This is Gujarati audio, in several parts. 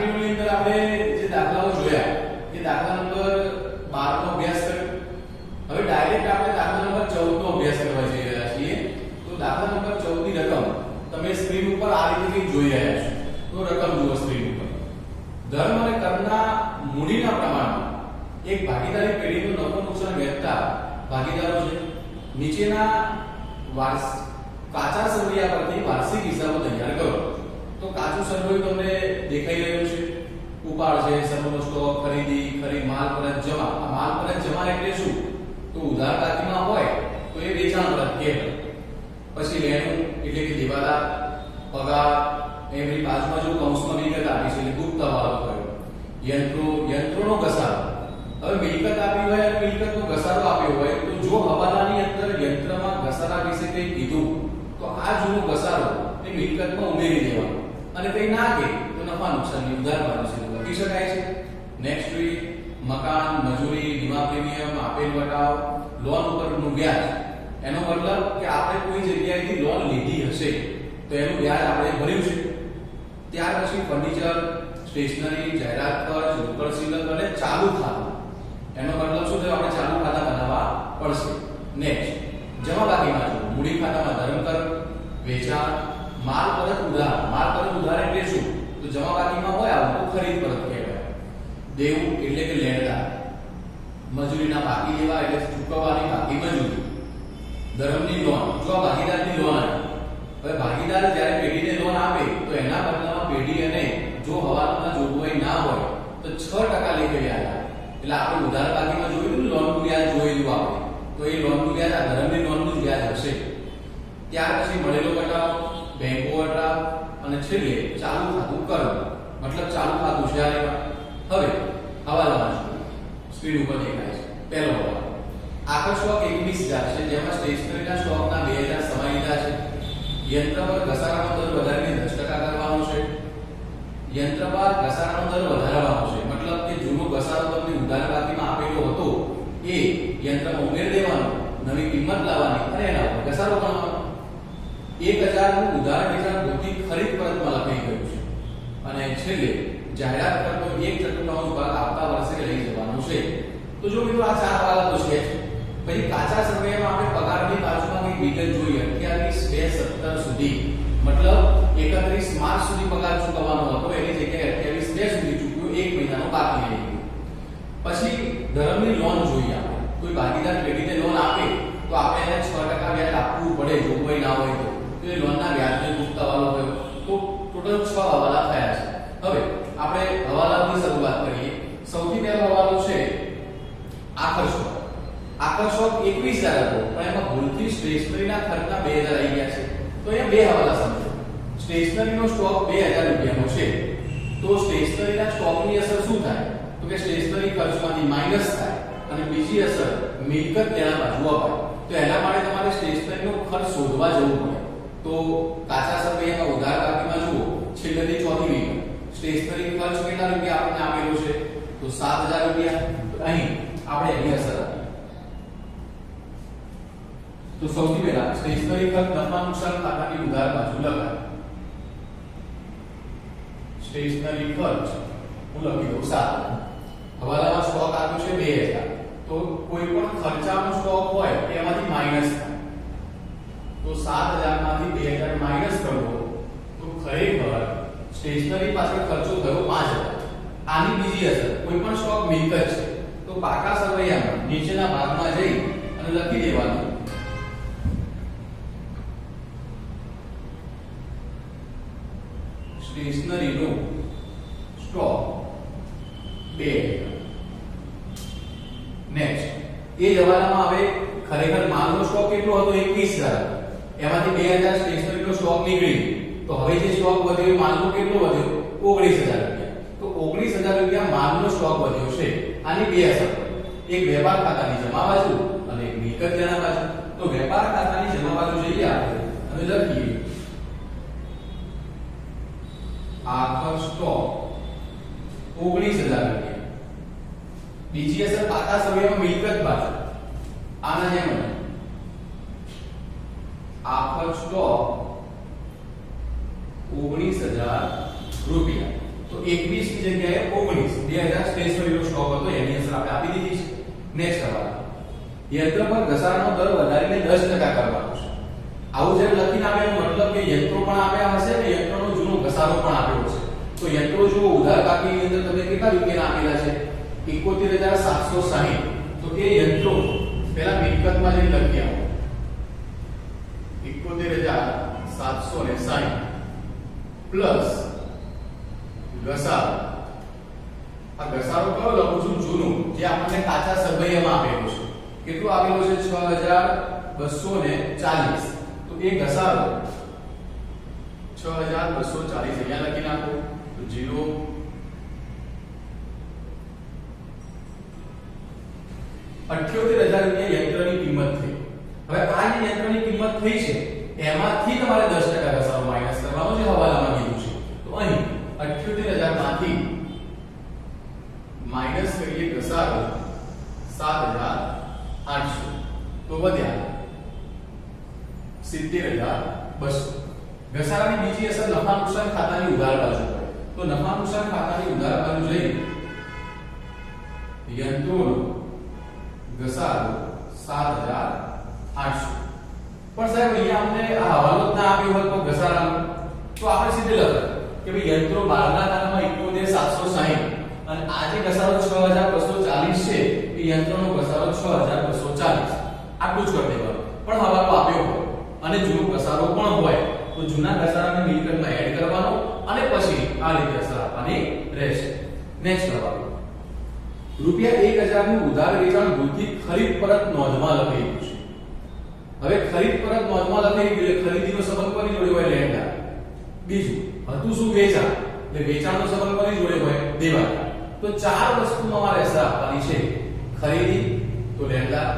વિડિયોની અંદર આપણે જે દાખલાઓ જોયા એ દાખલા નંબર 12 નો અભ્યાસ કર્યો. હવે ડાયરેક્ટ આપણે દાખલા નંબર 14 નો અભ્યાસ કરવા જઈ રહ્યા છીએ. તો દાખલા નંબર 14 ની રકમ તમે સ્ક્રીન ઉપર આ રીતે કંઈક જોઈ રહ્યા છો. તો રકમ જુઓ સ્ક્રીન ઉપર. ધર્મ અને કર્મના મૂડીના પ્રમાણમાં એક ભાગીદારી પેઢીનું નફો નુકસાન વહેંચતા ભાગીદારો છે. નીચેના કાચા સરવૈયા પરથી વાર્ષિક હિસાબો તૈયાર કરો. તો કાચું સરવૈયું તમને દેખાઈ રહ્યું છે. ઉપાડ છે, સમૂહનો સ્ટોક, ખરીદી, માલ પરત જમા. આ માલ પરત જમા એટલે શું? તો ઉધાર બાકીમાં હોય તો એ વેચાણ પરત કહેવાય. પછી લેણું એટલે કે દેવાદાર, પગાર, એમની બાજુમાં જો કૌંસમાં મિલકત આપી છે એટલે ગુપ્ત હવાલો કર્યો. યંત્રોનો ઘસારો. હવે મિલકત આપી હોય અને મિલકતનો ઘસારો આપ્યો હોય તો જો હવાલાની અંદર યંત્રમાં ઘસારા વિશે કંઈ કીધું તો આ જૂનો ઘસારો એ મિલકતમાં ઉમેરી દેવાનો અને કંઈ ના કે તો નફા નુકસાનની ઉધાર બાજુ છે લખી શકાય છે. નેક્સ્ટ જોઈએ મકાન, મજૂરી, વીમા પ્રીમિયમ, આપેલ વટાવ, લોન ઉપરનું વ્યાજ. એનો મતલબ કે આપણે કોઈ જગ્યાએથી લોન લીધી હશે તો એનું વ્યાજ આપણે ભર્યું છે. ત્યાર પછી ફર્નિચર, સ્ટેશનરી, જાહેરાત ખર્ચ, રોકડ સિલક અને ચાલુ ખાતું. એનો મતલબ શું થયો? આપણે ચાલુ ખાતા બનાવવા પડશે. નેક્સ્ટ જમા બાકીમાં જો મૂડી ખાતામાં ધર્મ કર, વેચાણ, માલ પરત ઉધાર. માલ પરત ઉધાર એટલે શું? તો જમા બાકીમાં હોય આવું તો ખરીદ પરત કહેવાય. દેવું એટલે કે લેણદાર. મજૂરીના બાકી દેવા એટલે ચૂકવવાની બાકી મજૂરી. ધર્મની લોન, જો આ ભાગીદારની લોન આવી. હવે ભાગીદાર જ્યારે પેઢીને લોન આપે તો એના બદલામાં પેઢી અને જો હવાલામાં જોગવાઈ ના હોય તો 6% લેખે વ્યાજ આવે. એટલે આપણે ઉધાર બાકીમાં જોયું લોનનું વ્યાજ જોયેલું આપણે. તો એ લોનનું વ્યાજ આ ધર્મની લોનનું વ્યાજ હશે. ત્યાર પછી મળેલો વટાવ, બેંક ઓવરડ્રાફ્ટ અને છેલ્લે ચાલુ ખાતું કરવું. મતલબ ચાલુ ખાતું છે આ લેવા. હવે હવાલામાં સ્ક્રીન ઉપર દેખાય છે. પહેલો હવાલો આખર સ્ટોક 21,000 છે જેમાં સ્ટેશનરીના સ્ટોકના 2,000 સમાઈ લીધા છે. યંત્ર પર ઘસારાનો દર વધારીને 10% કરવાનો છે. યંત્ર પર ઘસારાનો દર વધારવાનો છે. મતલબ કે જૂનો ઘસારો તમને ઉધાર બાકીમાં આપેલો હતો એ યંત્રમાં ઉમેરી દેવાનો, નવી કિંમત લાવવાની અને એના પર ઘસારો કરવાનો. 1,000 નું ઉધાર વેચાણ ભૌતિક ખરીદ પરતમાં લખાઈ ગયું છે. અને છેલ્લે જાહેરાત કરતો 1/4 ભાગ આવતા વર્ષે લઈ જવાનો છે. તો જો મિત્રો આ ચાર હવાલા તો છે. પછી કાચા સરવૈયામાં આપણે પગારની બાજુમાં કંઈક વિગત જોઈએ. 28/2/17 સુધી મતલબ 31 માર્ચ સુધી પગાર ચૂકવવાનો હતો એની જગ્યાએ 28/2 સુધી ચૂકવ્યો. 1 મહિનાનો બાકી રહી ગયો. પછી ધર્મની લોન જોઈએ. આપણે કોઈ ભાગીદાર પેઢીને લોન આપે તો આપણે એને 6% વ્યાજ આપવું પડે જોગવાઈ ના હોય તો એ લોનના વ્યાજને ગુપ્ત હવાલો હોય. તો ટોટલ 6 હવાલા થયા છે. હવે આપણે હવાલાની શરૂઆત કરીએ. સૌથી પહેલો હવાલો છે આખર સ્ટોક. આખર સ્ટોક 21,000 હતો પણ એમાં ભૂલથી સ્ટેશનરીના ખર્ચના 2,000 આવી ગયા છે. તો અહીંયા બે હવાલા સમજો. સ્ટેશનરીનો સ્ટોક 2,000 રૂપિયાનો છે તો સ્ટેશનરીના સ્ટોકની અસર શું થાય? તો કે સ્ટેશનરી ખર્ચમાંથી માઈનસ થાય અને બીજી અસર મિલકત તેના બાજુ અપાય. તો એના માટે તમારે સ્ટેશનરીનો ખર્ચ શોધવા જવું પડે. તો કાચા સરવૈયામાં ઉધાર બાકીમાં જુઓ છેલ્લેથી ચોથી વિગત. સ્ટેશનરી ખર્ચ કેટલા રૂપિયા આપણને આપેલો છે? તો 7,000 રૂપિયા. તો અહીં આપણે એની અસર આપી. તો સૌથી પહેલા સ્ટેશનરી ખર્ચ નફા નુકસાન ખાતાની ઉધાર બાજુ લખાય. સ્ટેશનરી ખર્ચ હું લખી દઉં 7. હવાલામાં સ્ટોક આપ્યો છે 2,000. તો કોઈ પણ ખર્ચાનો સ્ટોક હોય એમાંથી માઈનસ થાય. તો 7,000 માંથી 2,000 માઈનસ કરવો તો ખરેખર સ્ટેશનરી પાસે ખર્ચો થયો 5,000. આની બીજી અસર કોઈ પણ સ્ટોક મિલકત છે તો પાકા સરવૈયામાં નીચેના ભાગમાં જઈ અને લખી દેવાનું સ્ટેશનરીનો સ્ટોક 2,000. નેક્સ્ટ એ જ હવાલામાં હવે ખરેખર માલનો સ્ટોક કેટલો હતો? 21,000. એમાંથી 2,000 સ્ટેશનરીનો સ્ટોક નીકળી તો હવે જે સ્ટોક વધ્યો માલનો કેટલો વધ્યો? 19,000 રૂપિયા. તો 19,000 રૂપિયા માલનો સ્ટોક વધ્યો છે. આની બે અસર એક વેપાર ખાતાની જમા બાજુ અને એક મિલકત લેણા બાજુ. તો વેપાર ખાતાની જમા બાજુ જઈએ આપણે અને લખીએ આખર સ્ટોક 19,000 રૂપિયા. બીજી અસર પાકા સરવૈયામાં મિલકત બાજુ આના જેમ આખર સ્ટોક 19,000 રૂપિયા. તો તો 21 ની જગ્યાએ 19 2000 સ્ટેશનરીનો સ્ટોક હતો એની અસર આપણે આપી દીધી છે. નેક્સ્ટ સવાલ, યંત્ર પર ઘસારાનો દર વધારીને 10% કરવાનો છે. આવું જ્યારે લખીને આવે એનો મતલબ કે યંત્રો પણ આપ્યા હશે ને યંત્રનો જૂનો ઘસારો પણ આપ્યો હશે. તો યંત્રો જો ઉધાર બાકીની અંદર તમને કેટલા રૂપિયા આપેલા છે? 71760. તો એ યંત્રો પહેલા મિલકતમાં જઈને લખી આવો 71760 પ્લસ ઘસારો. આ ઘસારો કયો લખું છું? જૂનું, જે આપણને કાચા સરવૈયામાં આપેલું છે. કેટલું આપેલું છે? 6240. તો એ ઘસારો 6240 અહીંયા લખી નાખો. તો 0 78000 રૂપિયા યંત્રની કિંમત થઈ. હવે આ જે યંત્રની કિંમત થઈ છે એમાંથી તમારે 10% ઘસારો માઈનસ કરવાનો છે, હવાલામાં કીધું છે. તો અહીં 78000 માંથી માઈનસ કરીએ ઘસારો 7800. તો વધ્યા 70200. ઘસારાની બીજી અસર નફા નુકસાન ખાતાની ઉધાર બાજુ પડે. તો નફા નુકસાન ખાતાની ઉધાર બાજુ જઈને યંત્રોનો ઘસારો 7800. પણ સાહેબ અહીંયા અમને આ હવાલો જ ના આપ્યો હોય તો ઘસારાનો તો આપણે સીધે લખે કે ભાઈ યંત્રો 12 ના ખાતામાં 71760 અને આ જે ઘસારો 6240 છે એ યંત્રનો ઘસારો 6240. આટલું જ કરી દેવાનું. પણ હવાલો આપ્યો હોય અને જૂનો ઘસારો પણ હોય તો જૂના ઘસારાને મિલકતમાં એડ કરવાનો અને પછી આ રીતે અસર આપવાની રહેશે. નેક્સ્ટ સવાલ, રૂપિયા 1000 નું ઉધાર વેચાણ ભૂલથી ખરીદ પરત નોંધમાં લખેલું છે. હવે ખરીદ પરત નોંધમાં લખેલું એટલે ખરીદીનો સંબંધ કોની જોડે હોય? લેણદાર. બીજું હતું શું? વેચાણ. એટલે વેચાણનો સંબંધ કોની જોડે હોય? દેવાદાર. તો ચાર વસ્તુમાં મારે અસર આપવાની છે. ખરીદી તો લેણદાર,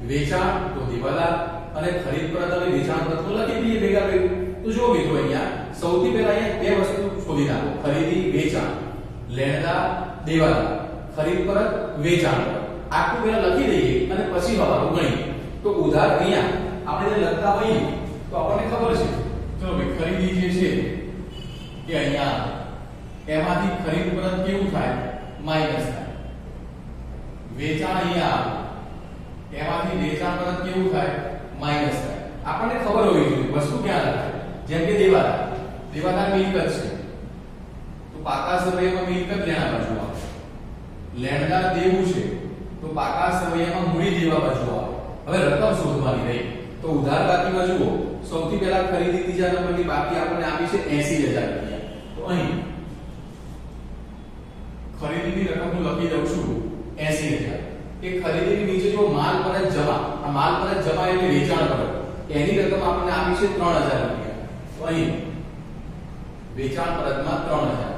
વેચાણ તો દેવાદાર અને ખરીદ પરત અને વેચાણ પરત લખી દઈએ ભેગા ભેગું. તો જો મિત્રો અહીંયા સૌથી પહેલા અહીંયા બે વસ્તુ શોધી નાખો. ખરીદી, વેચાણ, લેણદાર, દેવાદાર, ખરીદ પરત, વેચાણ. આટલું પહેલા લખી દઈએ અને પછી હવાલો ગણીએ. તો ઉધાર અહીંયા આપણે જે લખતા હોઈએ તો આપણને ખબર છે. ચલો ભાઈ ખરીદી જે છે એ અહીંયા એમાંથી ખરીદ પરત કેવું થાય? માઈનસ થાય. વેચાણ અહીંયા એમાંથી વેચાણ પરત કેવું થાય? માઈનસ થાય. આપણને ખબર હોવી જોઈએ વસ્તુ ક્યાં લખાય. જેમ કે દેવાદાર, દેવાદાર મિલકત છે તો પાકા સરવૈયામાં મિલકત લેણા બાજુ આવે. લેણદાર દેવું છે તો પાકા સરવૈયામાં મૂડી દેવા બાજુ આવે. હવે રકમ શોધવાની રહી તો ઉધાર બાકીમાં જુઓ. સૌથી પહેલા ખરીદી ત્રીજા નંબરની બાકી આપણને આપી છે 80000 રૂપિયા. તો અહીં ખરીદીની રકમ હું લખી દઉં છું 80000. એ ખરીદીની નીચે જો માલ પરત જમા, આ માલ પરત જમા એટલે વેચાણ પરત, એની રકમ આપણને આપી છે 3000 રૂપિયા. તો અહીં વેચાણ પરતમાં 3000.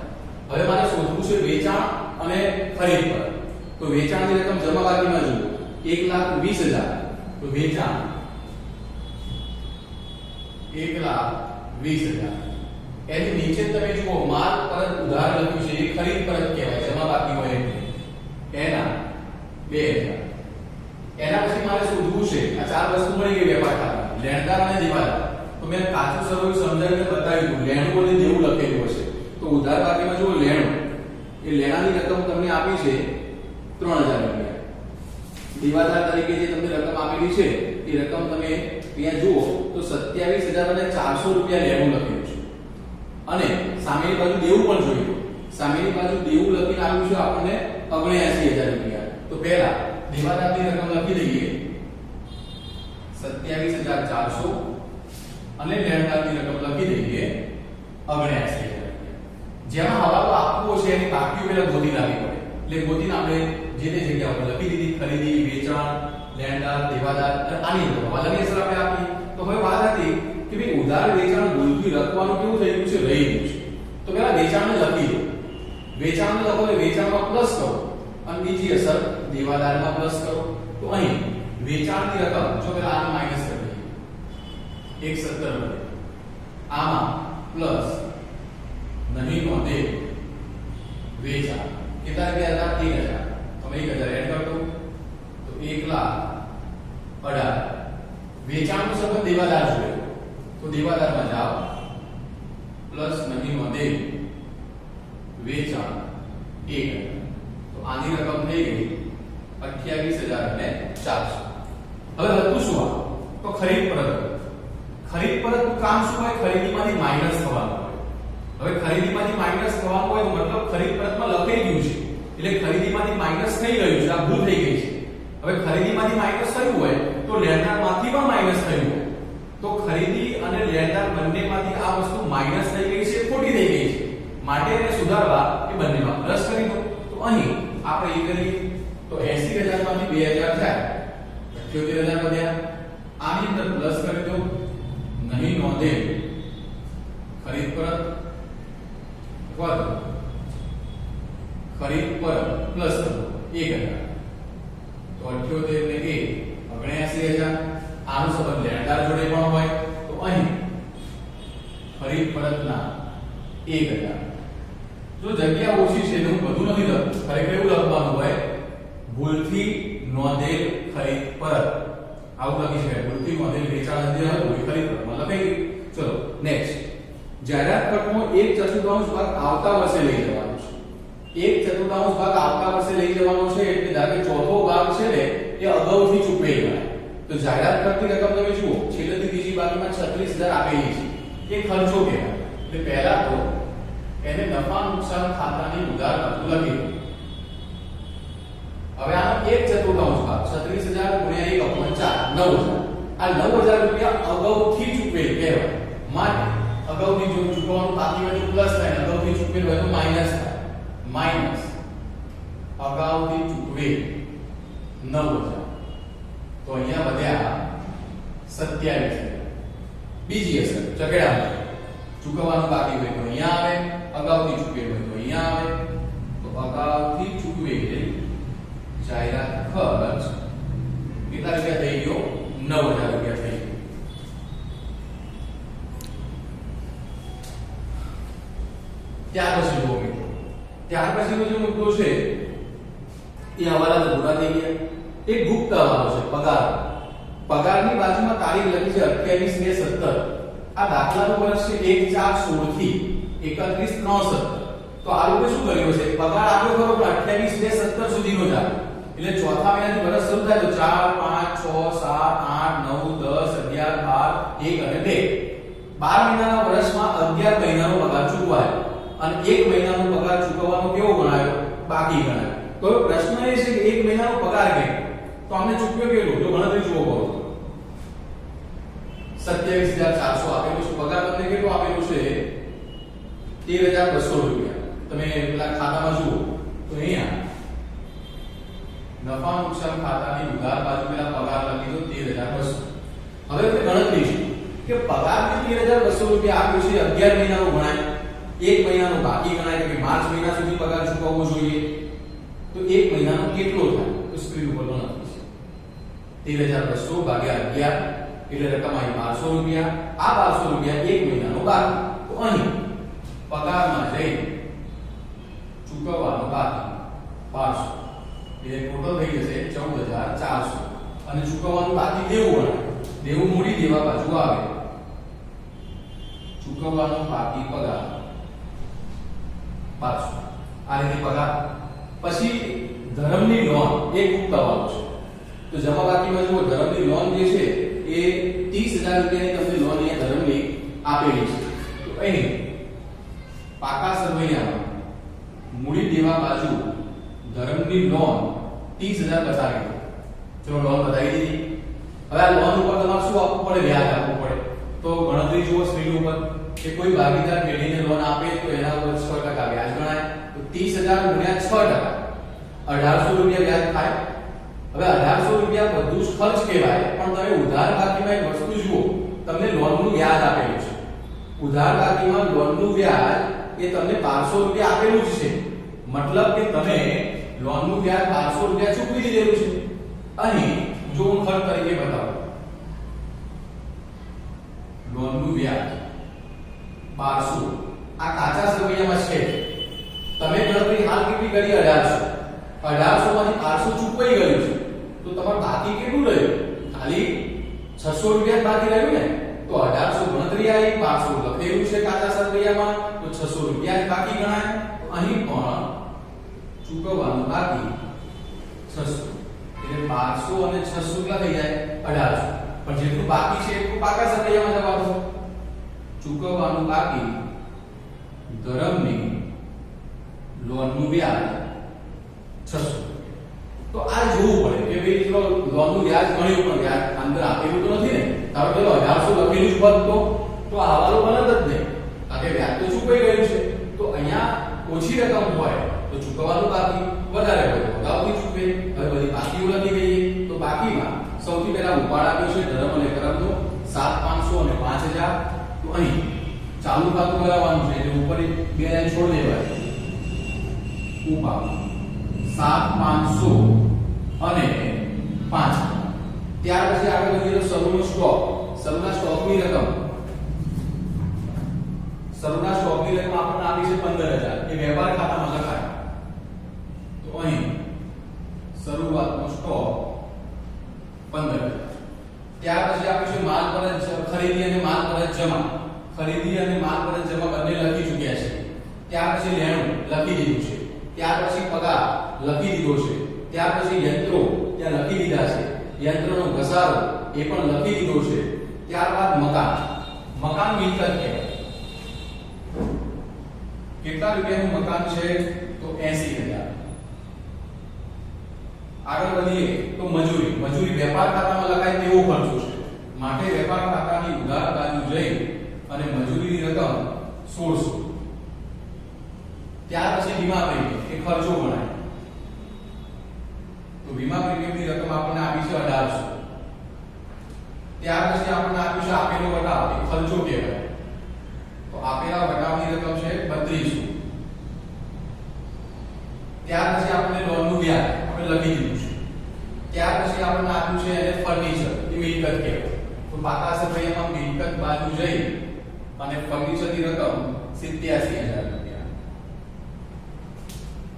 હવે મારે શોધવું છે વેચાણ અને ખરીદ પરત. તો વેચાણની રકમ જમા બાકીમાં જુઓ 1,20,000. તો વેચાણ 1,20,000. એની નીચે તમે જુઓ માલ પરત ઉધાર લખ્યું છે એ ખરીદ પરત કહેવાય, જમા બાકી હોય એટલે એના 2000. એના પછી મારે શોધવું છે આ ચાર વસ્તુ મળી ગઈ વેપાર ખાતા, લેણદાર અને દેવાદાર. તો મેં કાચું સરવૈયું સમજાવીને બતાવ્યું લેણું અને દેવું લખેલું હશે. તો ઉધાર બાકીમાં જુઓ લેણું, એ લેણાની રકમ તમને આપી છે 3000 રૂપિયા. દેવાદાર તરીકે જે તમને રકમ આપેલી છે એ રકમ તમે અહીંયા જુઓ તો 27400 રૂપિયા લેણું લખ્યું છે. અને સામેની બાજુ દેવું પણ જોઈ લો. સામેની બાજુ દેવું લખીને આવ્યું છે આપણને 79000 રૂપિયા. તો પહેલા દેવાદારની રકમ લખી દઈએ 27400 અને લેણદારની રકમ લખી દઈએ 79000 રૂપિયા. જેમાં હવાલો આપવો છે એની બાકીઓ પહેલા ગોતી લાવવી પડે. એટલે ગોતીને આપણે જે તે જગ્યા ઉપર લખી દીધી ખરીદી, વેચાણ, લેણદાર, દેવાદાર અને આની અંદર હવાલાની અસર આપણે આપી. તો હવે વાત હતી કે ભાઈ ઉધાર વેચાણ ભૂલથી લખવાનું કેવું થઈ ગયું છે? રહી ગયું છે. તો પહેલા વેચાણને લખી દો. વેચાણને લખો એટલે વેચાણમાં પ્લસ કરો અને બીજી અસર દેવાદારમાં પ્લસ કરો. તો અહીં વેચાણની રકમ જો પહેલા આને માઈનસ કરી દઈએ 170 આમાં પ્લસ નહીં નોંધે વેચાણ કેટલા રૂપિયા હતા? 1000. તમે 1000 એડ કરતો તો 1,18,000. વેચાણનો સંબંધ દેવાદાર જોડે તો દેવાદારમાં જાઓ પ્લસ નહીં નોંધે વેચાણ 1000. તો આની રકમ થઈ ગઈ 28,400. હવે હતું શું આ? તો ખરીદ પરત. ખરીદ પરતનું કામ શું હોય? ખરીદીમાંથી માઈનસ થવાનું હોય. હવે ખરીદીમાંથી માઈનસ થવાનું હોય તો મતલબ ખરીદ પરતમાં લખાઈ ગયું છે એટલે ખરીદીમાંથી માઈનસ થઈ ગયું છે, આ ભૂલ થઈ ગઈ છે. હવે ખરીદીમાંથી માઈનસ થયું હોય તો લેણદારમાંથી પણ માઈનસ થયું હોય. તો ખરીદી અને લેણદાર બંનેમાંથી આ વસ્તુ માઈનસ થઈ ગઈ છે, ખોટી થઈ ગઈ છે. માટે એને સુધારવા એ બંનેમાં પ્લસ કરી દો. તો અહીં આપણે એ કરીએ તો 80,000 માંથી 2,000 થાય 78,000 વધ્યા. આની અંદર પ્લસ કરી દો. નહીં નોંધેલ ખરીદ પરત વધ ખરીદ પરત પ્લસ 1,000. તો 78 ને 1 79,000. આનો સંબંધ લેણદાર જોડે પણ હોય તો અહીં ખરીદ પરતના 1,000. જો જગ્યા ઓછી છે તો હું બધું નથી લખતું, ખરેખર એવું લખવાનું હોય ભૂલથી નોંધેલ ખરીદ પરત, આવું લખી શકાય. ભૂલથી નોંધેલ વેચાણ જે હતું એ ખરીદ પરતમાં લખાઈ ગયું. ચલો નેક્સ્ટ. જાહેરાત ખર્ચનો 1/4 ભાગ આવતા વર્ષે લઈ જવાનો છે. 1/4 ભાગ આવતા વર્ષે લઈ જવાનો છે એટલે ધારો કે ચોથો ભાગ છે ને એ અગાઉથી ચૂકવેલ હોય. તો જાહેરાત ખર્ચની રકમ તમે જુઓ છેલ્લેથી બીજી બાજુમાં 36,000 આપેલી છે. એ ખર્ચો કહેવાય. એટલે પહેલા તો એને નફા નુકસાન ખાતાની ઉધાર બાજુ લખી દો. હવે આનો 1/4 ભાગ 36,000 ગુણ્યા 1/4 9,000. આ 9,000 રૂપિયા અગાઉથી ચૂકવેલ કહેવાય. માટે અગાઉથી જો ચૂકવવાનું બાકી હોય તો પ્લસ થાય, અગાઉથી ચૂકવેલ હોય તો માઈનસ થાય. માઈનસ અગાઉથી ચૂકવેલ 9,000. તો અહીંયા વધ્યા 27,000. બીજી અસર ચકેડામાં ચૂકવવાનું બાકી હોય તો અહીંયા આવે, અગાઉથી ચૂકવેલ હોય તો અહીંયા આવે. તો અગાઉથી ચૂકવેલ જાહેરાત ખર્ચ કેટલા રૂપિયા થઈ ગયો? 9,000 રૂપિયા થઈ ગયો. ત્યાર પછી જુઓ મિત્રો, ત્યાર પછીનો જે મુદ્દો છે એ હવાલા પૂરા થઈ ગયા. એક ગુપ્ત હવાલો છે પગાર. પગારની બાજુમાં તારીખ લખી છે 28/2/17. આ દાખલાનું વર્ષ છે 1/4/16 થી 31/3/17. તો આ લોકો શું કર્યું છે? પગાર આપ્યો ખરો પણ 28/2/17 સુધીનો જ આપ્યો. એટલે ચોથા મહિનાથી વર્ષ શરૂ થાય તો 4 5 6 7 8 9 10 11 12 1 અને 2 મહિનાના વર્ષમાં 11 મહિનાનો પગાર ચૂકવાય અને 1 મહિનાનો પગાર ચૂકવવાનો કેવો ગણાયો? બાકી ગણાયો. તો પ્રશ્ન એ છે કે 1 મહિનાનો પગાર કેટલો? તો આપણે ચૂકવ્યો કેટલો? જો ગણતરી જુઓ કરો 27,400 આપેલું છે. પગાર તમને કેટલો આપેલું છે? 13,200 રૂપિયા. તમે પેલા ખાતામાં જુઓ તો અહીંયા નફા નુકસાન ખાતાની ઉધાર બાજુ પેલા પગાર લખી દો 13,200. હવે તે ગણતરી છે કે પગારની 13,200 રૂપિયા આપ્યો છે 11 મહિનાનો ગણાય, 1 મહિનાનો બાકી ગણાય કે માર્ચ મહિના સુધી પગાર ચૂકવવો જોઈએ. તો 1 મહિનાનો કેટલો થાય? તો સ્ક્રીન ઉપર ગણતરી છે 13,200 ભાગ્યા 11 એટલે રકમ આવી 1200 રૂપિયા. આ 1200 રૂપિયા 1 મહિનાનો બાકી. તો અહીં પગારમાં જઈ ચૂકવવાનો બાકી 1200 એટલે ટોટલ થઈ જશે 14,400. અને ચૂકવવાનું બાકી દેવું ગણાય. દેવું મૂડી દેવા બાજુ આવે. ચૂકવવાનો બાકી પગાર 1200. આ રીતે પગાર. પછી ધરમની લોન એક ઉક્તાવાનો છે. તો જમા બાકીમાં જુઓ ધરમની લોન જે છે એ 30,000 રૂપિયાની તમને લોન અહીંયા ધરમની આપેલી છે. તો અહીં પાકા સરવૈયામાં મૂડી દેવા બાજુ ધરમની લોન 30,000 બતાવી દો. ચલો લોન બતાવી દીધી. હવે આ લોન ઉપર તમારે શું આપવું પડે? વ્યાજ આપવું પડે. તો ગણતરી જુઓ સ્ક્રીન ઉપર કે કોઈ ભાગીદાર પેઢીને લોન આપે તો એના ઉપર 6% વ્યાજ ગણાય. તો 30,000 ગુણ્યા 6% 1,800 રૂપિયા વ્યાજ થાય. હવે 1,800 રૂપિયા બધું જ ખર્ચ કહેવાય, પણ તમે ઉધાર બાકીમાં એક વસ્તુ જુઓ, તમને લોનનું વ્યાજ આપેલું છે. ઉધાર બાકીમાં લોનનું વ્યાજ એ તમને 1200 રૂપિયા આપેલું જ છે. મતલબ કે તમે લોનનું વ્યાજ 1200 રૂપિયા ચૂકવી દીધેલું છે. અહીં જો હું ખર્ચ તરીકે બતાવું, લોનનું વ્યાજ 1200 આ કાચા સરવૈયામાં છે. તમે ગણતરી હાલ કેટલી કરી? 1,800 માંથી 1200 ચૂકવાઈ ગયું છે. તો તમારું બાકી કેટલું રહ્યું? ખાલી 600 રૂપિયા બાકી રહ્યું ને. તો 1,800 ગણતરી આવી, 1200 લખેલું છે કાચા સરવૈયામાં, તો 600 રૂપિયા જ બાકી ગણાય. તો અહીં પણ ચૂકવવાનું બાકી 600 એટલે 1200 અને 600 કેટલા થઈ જાય 1800 પણ જેટલું બાકી છે એટલું પાકા સરવૈયામાં જવાનું ચૂકવવાનું બાકી ધરમની લોનનું વ્યાજ 600 તો આ જોવું પડે કે ભાઈ ચલો લોનનું વ્યાજ ગણ્યું પણ વ્યાજ અંદર આપેલું તો નથી ને ધારો કે 1800 લખેલું જ હોત તો આ હવાલો બને જ નહીં કારણ કે વ્યાજ તો ચૂકવાઈ ગયું છે તો અહીંયા ઓછી રકમ હોય તો ચૂકવવાનું બાકી વધારે હોય તો અગાઉથી ચૂકવે હવે બધી બાકીઓ લખી ગઈ તો બાકીમાં સૌથી પહેલા ઉપાડ આપ્યો છે ધરમ અને કરમનો 7500 અને 5000 તો અહીં ચાલુ ખાતું કરાવવાનું છે એટલે ઉપર બે લાઈન છોડ દેવાય ઉપાડ 7500 અને 5 ત્યાર પછી આગળ વધીએ તો શરૂનો સ્ટોક શરૂના સ્ટોકની રકમ શરૂના સ્ટોકની રકમ આપણને આપી છે 15000 એ વેપાર ખાતામાં લખાય તો અહીં શરૂઆતનો સ્ટોક 15000 ત્યાર પછી આપ્યું છે માલ પર ખરીદી અને માલ પર જમા ખરીદી અને માલ પર જમા બંને લખી ચૂક્યા છે ત્યાર પછી લેણું લખી દીધું છે ત્યાર પછી પગાર લખી દીધો છે ત્યાર પછી યંત્રો ત્યાં લખી દીધા છે યંત્રનો ઘસારો એ પણ લખી દીધો છે ત્યારબાદ મકાન મિલકત કહેવાય કેટલા રૂપિયાનું મકાન છે તો 80000 આગળ વધીએ તો મજૂરી વેપાર ખાતામાં લખાય તેવો ખર્ચો છે માટે વેપાર ખાતાની ઉધાર બાજુ જઈ અને મજૂરીની રકમ 1600 ત્યાર પછી વીમા પ્રીમિયમ એ ખર્ચો ગણાય તો વીમા પ્રીમિયમની રકમ આપણને આપી છે 1800 ત્યાર પછી આપણને આપ્યું છે આપેલો વટાવ એ ખર્ચો કહેવાય તો આપેલા વટાવની રકમ છે 3200 ત્યાર પછી આપણને લોનનું વ્યાજ આપણે લખી દીધું છે ત્યાર પછી આપણને આપ્યું છે એને ફર્નિચર એ મિલકત કહેવાય તો પાકા સરવૈયામાં મિલકત બાજુ જઈ અને ફર્નિચરની રકમ 87000 રૂપિયા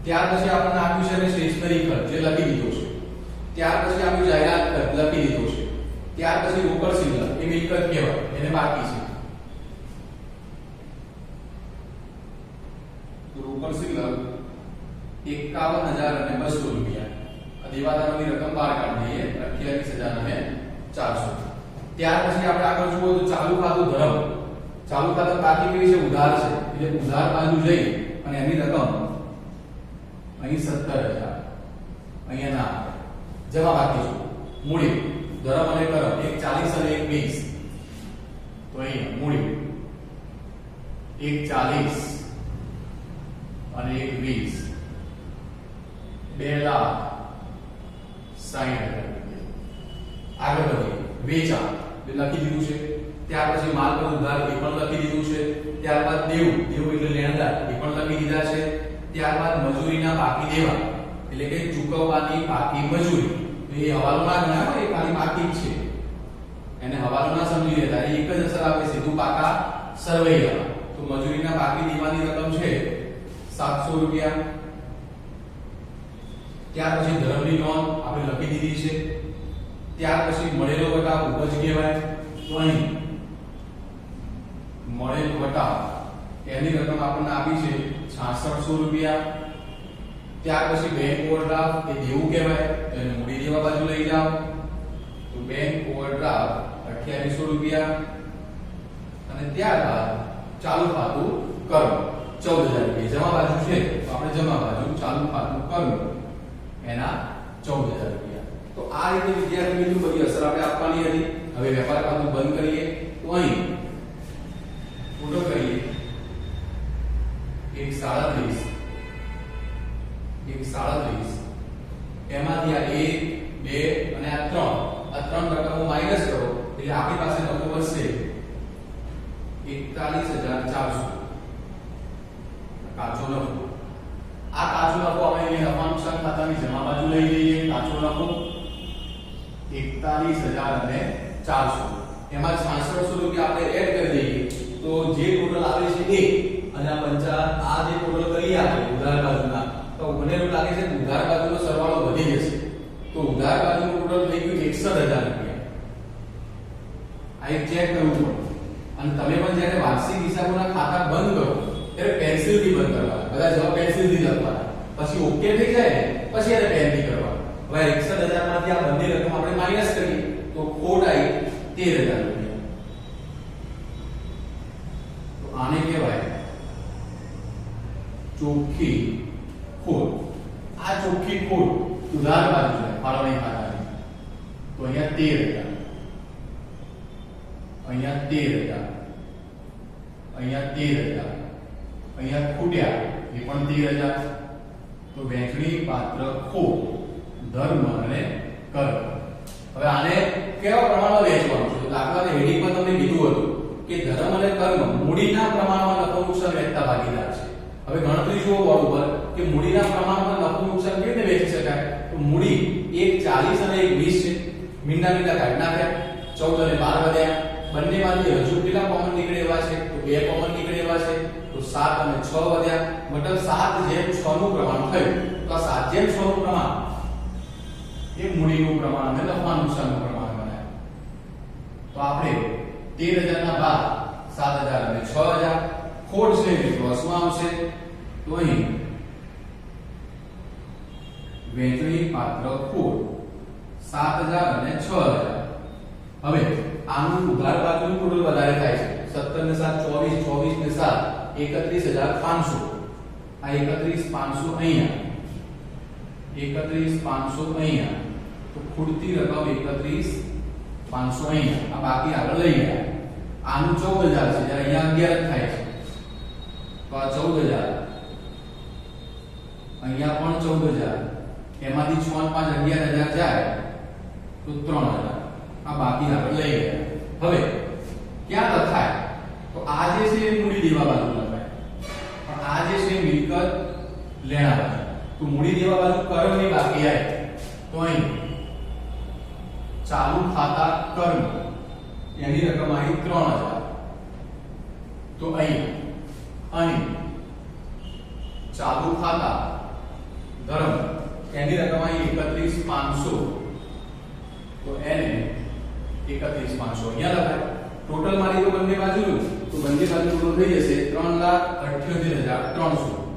ત્યાર પછી આપણને આપ્યું છે એને સ્ટેશનરી ખર્ચ જે લખી દીધો છે ત્યાર પછી આપ્યું જાહેરાત ખર્ચ લખી દીધો છે ત્યાર પછી રોકડ સિલ્લર એ મિલકત કહેવાય એને બાકી છે તો રોકડ સિલ્લર 51200 રૂપિયા દેવાદારોની રકમ બહાર કાઢી દઈએ 28400 ત્યાર પછી આપણે આગળ જુઓ તો ચાલુ ખાતું ધરમ ચાલુ ખાતું બાકી કેવી છે ઉધાર છે એટલે ઉધાર બાજુ જઈ અને એની રકમ અહીં 17000 અહીંયા ના જમા બાકી છે મૂડી ધરમ અને કરમ એક 40 અને એક 20 તો અહીં મૂડી એક 40 અને એક 20 2,60,000 આગળ વધીએ વેચાણ લખી દીધું છે ત્યાર પછી માલ પર ઉધાર એ પણ લખી દીધું છે ત્યારબાદ દેવું એટલે લેણદાર એ પણ લખી દીધા છે ત્યારબાદ મજૂરીના બાકી દેવા એટલે કે ચૂકવવાની બાકી મજૂરી એ હવાલો ના ગણાય એ ખાલી બાકી જ છે એને હવાલો ના સમજી લેતા એ એક જ અસર આપે સીધું પાકા સરવૈયા તો મજૂરીના બાકી દેવાની રકમ છે 700 રૂપિયા ત્યાર પછી ધરમની નોંધ આપણે લખી દીધી છે ત્યાર પછી મળેલો વટાવ ઉપજ કહેવાય તો અહીં મળેલ વટાવ એની રકમ આપણને આપી છે 6600 રૂપિયા ત્યાર પછી બેંક ઓવરડ્રાફ્ટ એ દેવું કહેવાય એને મૂડી દેવા બાજુ લઈ જાઓ તો બેંક ઓવરડ્રાફ્ટ 2800 રૂપિયા અને ત્યારબાદ ચાલુ ખાતું કર્મ 14000 રૂપિયા જમા બાજુ છે તો આપણે જમા બાજુ ચાલુ ખાતું કર્મ એના 14000 રૂપિયા તો આ રીતે વિદ્યાર્થી મિત્રો બધી અસર આપણે આપવાની હતી હવે વેપાર ખાતું બંધ કરીએ તો અહીં ટોટલ કરીએ 137 એમાંથી આ 1 2 અને આ 3 રકમો માઈનસ કરો એટલે આપણી પાસે નફો વધશે 41400 કાચો નફો આ કાચો નફો આપણે નફા નુકસાન ખાતાની જમા બાજુ લઈ લઈએ કાચો નફો 41400 એમાં 6600 રૂપિયા આપણે એડ કરી દઈએ તો જે ટોટલ આવે છે એ અને આ 50 આ જે ટોટલ કરી આપણે ઉધાર બાજુના તો મને એવું લાગે છે કે ઉધાર બાજુનો સરવાળો વધી જશે તો ઉધાર બાજુનું ટોટલ થઈ ગયું 61000 રૂપિયા આ એક ચેક કરવું પડે અને તમે પણ જ્યારે વાર્ષિક હિસાબોના ખાતા બંધ કરો ત્યારે પેન્સિલ થી બંધ કરવાના, બધા જવાબ પેન્સિલ થી લખવાના, પછી ઓકે થઈ જાય ને પછી એને પેન થી કરવાનું. હવે 61,000 માંથી આ બંને રકમ આપણે માઈનસ કરીએ તો ખોટ આવી 13,000 રૂપિયા. તો આને કહેવાય ચોખ્ખી ખોટ. આ ચોખ્ખી ખોટ ઉધાર બાજુ છે ફાળવણી ખાતાની. તો અહીંયા 13,000, અહીંયા 13,000, અહીંયા 13,000, અહીંયા ખૂટ્યા એ પણ 13,000. તો વહેંચણી પાત્ર ખોટ ધર્મ અને કર્મ. હવે આને કેવા પ્રમાણમાં વહેંચવાનું છે? તો દાખલા હેડિંગમાં તમને કીધું હતું કે ધર્મ અને કર્મ મૂડીના પ્રમાણમાં નફો નુકસાન વહેંચતા ભાગીદાર છે. હવે ગણતરી જુઓ બોર્ડ ઉપર કે મૂડીના પ્રમાણમાં નફો નુકસાન કેવી રીતે વહેંચી શકાય? તો મૂડી એક 40 અને એક 20 છે. મીંડા કાઢી નાખ્યા, 14 અને 12 વધ્યા. બંનેમાંથી હજુ કેટલા કોમન નીકળે એવા છે? તો 2 કોમન નીકળે એવા છે. તો 7 અને 6 વધ્યા. મતલબ 7:6 નું પ્રમાણ થયું. તો આ 7:6 નું પ્રમાણ એ મૂડીનું પ્રમાણ અને નફા નુકસાનનું પ્રમાણ બનાવે. તો આપણે 13,000 ના બાદ 7,000 અને 6,000 ખોટ છે એ ક્રોસમાં આવશે. તો અહીં વહેંચણી પાત્ર ખોટ 7,000 અને 6,000. હવે આનું ઉધાર બાજુનું ટોટલ વધારે થાય છે. 17 ને 7 24, 24 ને 7 31,500. આ 31,500 અહીંયા, 31,500 અહીંયા. તો ખૂટતી રકમ 31,500 અહીંયા. આ બાકી આગળ લઈ ગયા. આનું 14,000 છે જ્યારે અહીંયા 11 થાય છે. તો આ 14,000, અહીંયા પણ 14,000. એમાંથી 6 અને 5 11,000 જાય તો 3,000. આ બાકી આગળ લઈ ગયા. હવે ક્યાં લખાય? તો આ જે છે એ મૂડી દેવા બાજુ લખાય, પણ આ જે છે મિલકત લેણા બાજુ. તો મૂડી દેવા બાજુ કર્મની બાકી આવે તો અહીં ચાલુ ખાતા કર્મ એની રકમ આવી 3,000. તો અહીં ચાલુ ખાતા ધર્મ એની રકમ આવી 31,500. તો એને 31,500 અહીંયા લખાય. ટોટલ મારી તો બંને બાજુ તો બંને બાજુ ટોટલ થઈ જશે 3,78,300.